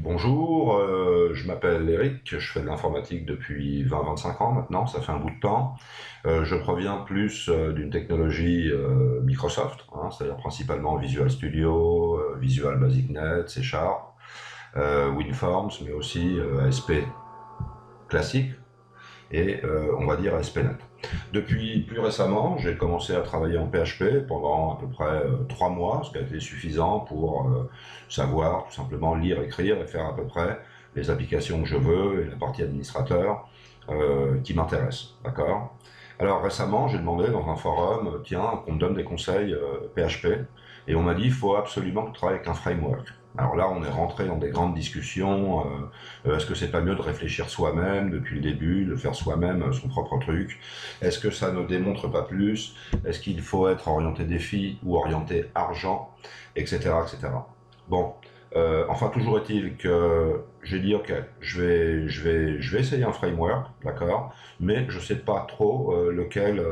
Bonjour, je m'appelle Eric, je fais de l'informatique depuis 20-25 ans maintenant, ça fait un bout de temps. Je proviens plus d'une technologie Microsoft, hein, c'est-à-dire principalement Visual Studio, Visual Basic Net, C Sharp, WinForms, mais aussi ASP classique et on va dire ASP.NET. Depuis plus récemment, j'ai commencé à travailler en PHP pendant à peu près 3 mois, ce qui a été suffisant pour savoir tout simplement lire, écrire et faire à peu près les applications que je veux et la partie administrateur qui m'intéresse. D'accord. Alors récemment, j'ai demandé dans un forum, tiens, qu'on me donne des conseils PHP, et on m'a dit, il faut absolument que tu travailles avec un framework. Alors là, on est rentré dans des grandes discussions. Est-ce que c'est pas mieux de réfléchir soi-même depuis le début, de faire soi-même son propre truc? Est-ce que ça ne démontre pas plus? Est-ce qu'il faut être orienté défi ou orienté argent, etc., etc. Bon, enfin toujours est-il que j'ai dit ok, je vais essayer un framework, d'accord, mais je sais pas trop lequel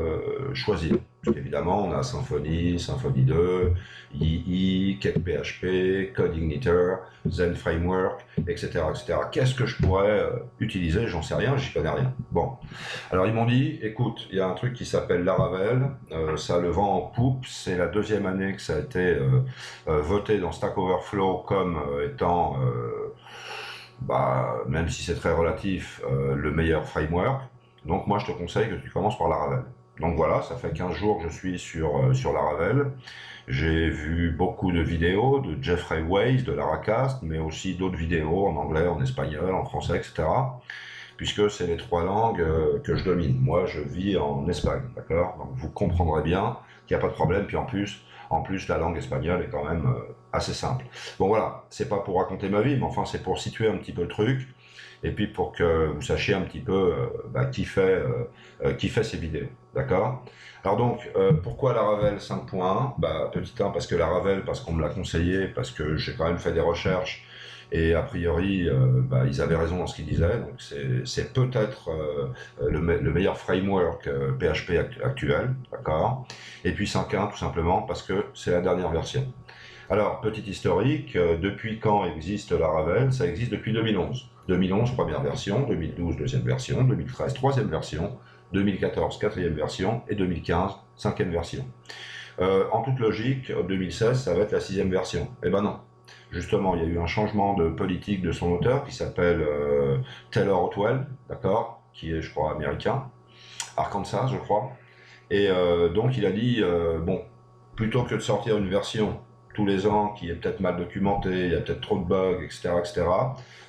choisir. Parce qu'évidemment, on a Symfony, Symfony 2, II, CakePHP, CodeIgniter, Zen Framework, etc., etc. Qu'est-ce que je pourrais utiliser? J'en sais rien, j'y connais rien. Bon, alors ils m'ont dit, écoute, il y a un truc qui s'appelle Laravel, ça a le vent en poupe, c'est la deuxième année que ça a été voté dans Stack Overflow comme étant, même si c'est très relatif, le meilleur framework. Donc moi je te conseille que tu commences par Laravel. Donc voilà, ça fait 15 jours que je suis sur Laravel. J'ai vu beaucoup de vidéos de Jeffrey Weiss, de Laracast, mais aussi d'autres vidéos en anglais, en espagnol, en français, etc. Puisque c'est les trois langues que je domine. Moi, je vis en Espagne, d'accord? Donc vous comprendrez bien qu'il n'y a pas de problème. Puis en plus, la langue espagnole est quand même assez simple. Bon voilà, c'est pas pour raconter ma vie, mais enfin c'est pour situer un petit peu le truc, et puis pour que vous sachiez un petit peu qui fait ces vidéos, d'accord? Alors donc, pourquoi Laravel 5.1? Petit 1, parce que Laravel, parce qu'on me l'a conseillé, parce que j'ai quand même fait des recherches, et a priori, ils avaient raison dans ce qu'ils disaient. Donc c'est peut-être le meilleur framework PHP actuel, d'accord. Et puis 5.1 tout simplement parce que c'est la dernière version. Alors, petit historique, depuis quand existe Laravel? Ça existe depuis 2011. 2011, première version, 2012, deuxième version, 2013, troisième version, 2014, quatrième version, et 2015, cinquième version. En toute logique, 2016, ça va être la sixième version. Eh ben non. Justement, il y a eu un changement de politique de son auteur qui s'appelle Taylor Otwell, d'accord, qui est, je crois, américain, Arkansas, je crois. Et donc, il a dit, bon, plutôt que de sortir une version tous les ans qui est peut-être mal documentée, il y a peut-être trop de bugs, etc., etc.,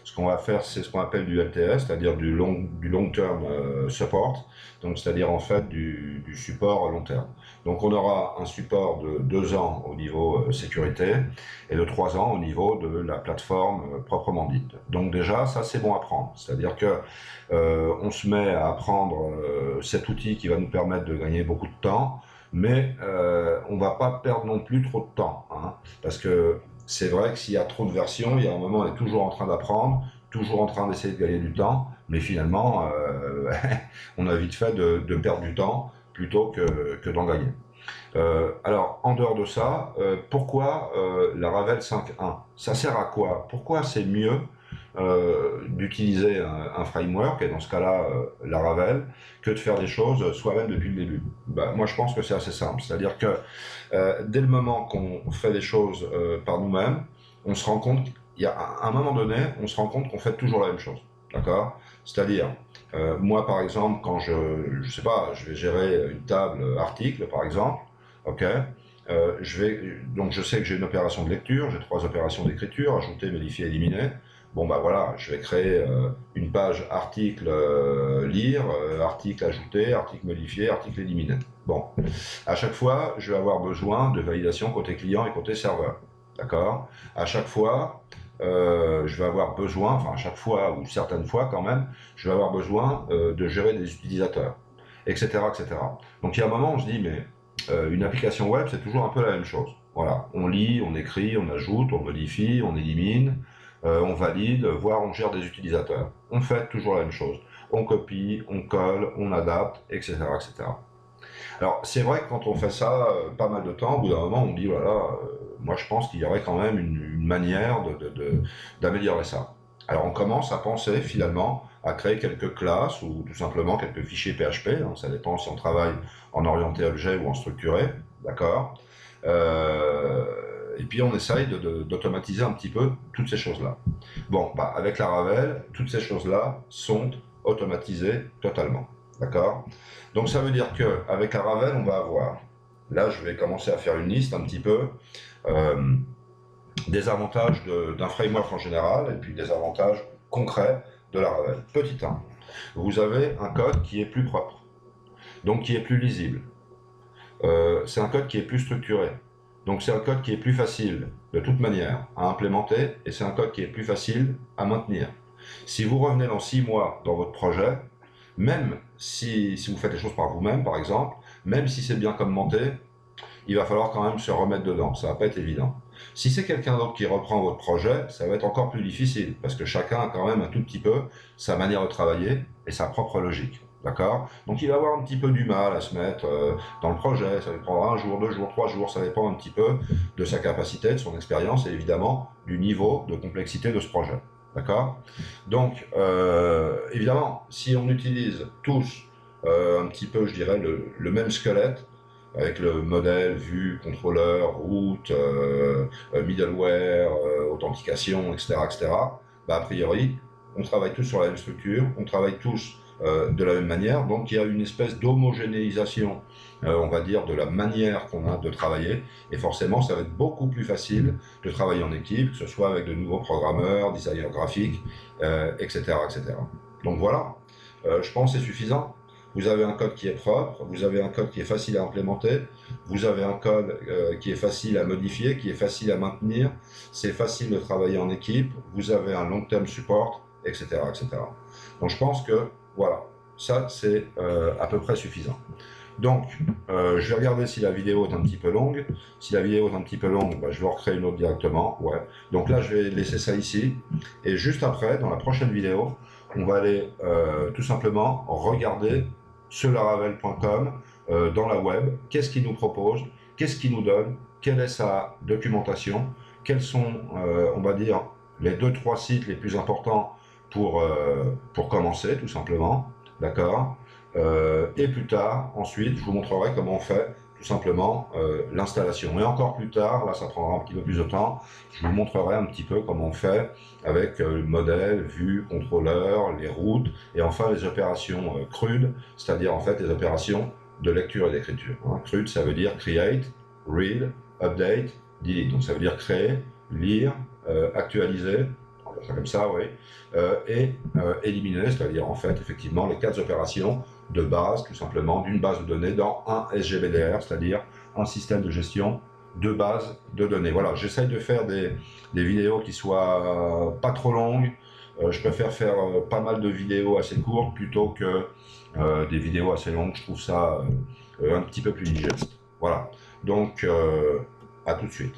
ce qu'on va faire, c'est ce qu'on appelle du LTS, c'est-à-dire du long term support, donc c'est-à-dire en fait du support à long terme. Donc on aura un support de 2 ans au niveau sécurité et de 3 ans au niveau de la plateforme proprement dite. Donc déjà, ça c'est bon à prendre, c'est-à-dire que on se met à apprendre cet outil qui va nous permettre de gagner beaucoup de temps, mais on va pas perdre non plus trop de temps, hein, parce que c'est vrai que s'il y a trop de versions, il y a un moment, on est toujours en train d'apprendre, toujours en train d'essayer de gagner du temps, mais finalement, on a vite fait de perdre du temps plutôt que d'en gagner. Alors, en dehors de ça, pourquoi la Ravel 5.1? Ça sert à quoi? Pourquoi c'est mieux d'utiliser un framework, et dans ce cas-là, Laravel, que de faire des choses soi-même depuis le début? Moi, je pense que c'est assez simple. C'est-à-dire que dès le moment qu'on fait des choses par nous-mêmes, on se rend compte, il y a à un moment donné, on se rend compte qu'on fait toujours la même chose. D'accord? C'est-à-dire, moi, par exemple, quand je sais pas, je vais gérer une table article, par exemple, ok? Donc je sais que j'ai une opération de lecture, j'ai 3 opérations d'écriture, ajouter, modifier, éliminer. Bon voilà, je vais créer une page article lire, article ajouter, article modifier, article éliminer. Bon, à chaque fois, je vais avoir besoin de validation côté client et côté serveur. D'accord? À chaque fois, je vais avoir besoin, enfin à chaque fois ou certaines fois quand même, je vais avoir besoin de gérer des utilisateurs, etc., etc. Donc il y a un moment où on se dit mais une application web, c'est toujours un peu la même chose. Voilà, on lit, on écrit, on ajoute, on modifie, on élimine, on valide, voire on gère des utilisateurs. On fait toujours la même chose. On copie, on colle, on adapte, etc., etc. Alors, c'est vrai que quand on fait ça pas mal de temps, au bout d'un moment, on dit, voilà, moi je pense qu'il y aurait quand même une manière d'améliorer ça. Alors on commence à penser finalement à créer quelques classes ou tout simplement quelques fichiers PHP, hein, ça dépend si on travaille en orienté objet ou en structuré, d'accord. Et puis on essaye d'automatiser un petit peu toutes ces choses-là. Bon, bah, avec Laravel, toutes ces choses-là sont automatisées totalement, d'accord. Donc ça veut dire qu'avec Laravel, on va avoir, là je vais commencer à faire une liste un petit peu, euh, des avantages d'un framework en général et puis des avantages concrets de Laravel. Petit 1, vous avez un code qui est plus propre, donc qui est plus lisible. C'est un code qui est plus structuré. Donc c'est un code qui est plus facile, de toute manière, à implémenter, et c'est un code qui est plus facile à maintenir. Si vous revenez dans 6 mois dans votre projet, même si vous faites les choses par vous-même, par exemple, même si c'est bien commenté, il va falloir quand même se remettre dedans, ça va pas être évident. Si c'est quelqu'un d'autre qui reprend votre projet, ça va être encore plus difficile, parce que chacun a quand même un tout petit peu sa manière de travailler et sa propre logique. D'accord. Donc il va avoir un petit peu du mal à se mettre dans le projet, ça lui prendra 1 jour, 2 jours, 3 jours, ça dépend un petit peu de sa capacité, de son expérience et évidemment du niveau de complexité de ce projet. D'accord. Donc évidemment, si on utilise tous un petit peu, je dirais, le même squelette, avec le modèle, vue, contrôleur, route, middleware, authentication, etc., etc., bah, a priori, on travaille tous sur la même structure, on travaille tous de la même manière, donc il y a une espèce d'homogénéisation, on va dire, de la manière qu'on a de travailler, et forcément ça va être beaucoup plus facile de travailler en équipe, que ce soit avec de nouveaux programmeurs, designers graphiques, etc., etc. Donc voilà, je pense que c'est suffisant. Vous avez un code qui est propre, vous avez un code qui est facile à implémenter, vous avez un code qui est facile à modifier, qui est facile à maintenir, c'est facile de travailler en équipe, vous avez un long-term support, etc., etc. Donc je pense que voilà, ça c'est à peu près suffisant. Donc, je vais regarder si la vidéo est un petit peu longue. Si la vidéo est un petit peu longue, bah, je vais en recréer une autre directement. Ouais. Donc là, je vais laisser ça ici. Et juste après, dans la prochaine vidéo, on va aller tout simplement regarder sur laravel.com dans la web. Qu'est-ce qu'il nous propose? Qu'est-ce qu'il nous donne? Quelle est sa documentation? Quels sont, on va dire, les 2-3 sites les plus importants pour commencer, tout simplement. D'accord. Et plus tard, ensuite, je vous montrerai comment on fait tout simplement l'installation. Et encore plus tard, là ça prendra un petit peu plus de temps, je vous montrerai un petit peu comment on fait avec le modèle, vue, contrôleur, les routes, et enfin les opérations crudes, c'est-à-dire en fait les opérations de lecture et d'écriture. Hein. Crude, ça veut dire create, read, update, delete. Donc ça veut dire créer, lire, actualiser, comme ça, oui, et éliminer, c'est-à-dire en fait effectivement les 4 opérations de base, tout simplement, d'une base de données dans un SGBDR, c'est-à-dire un système de gestion de base de données. Voilà, j'essaye de faire des vidéos qui soient pas trop longues. Je préfère faire pas mal de vidéos assez courtes plutôt que des vidéos assez longues. Je trouve ça un petit peu plus digeste. Voilà, donc à tout de suite.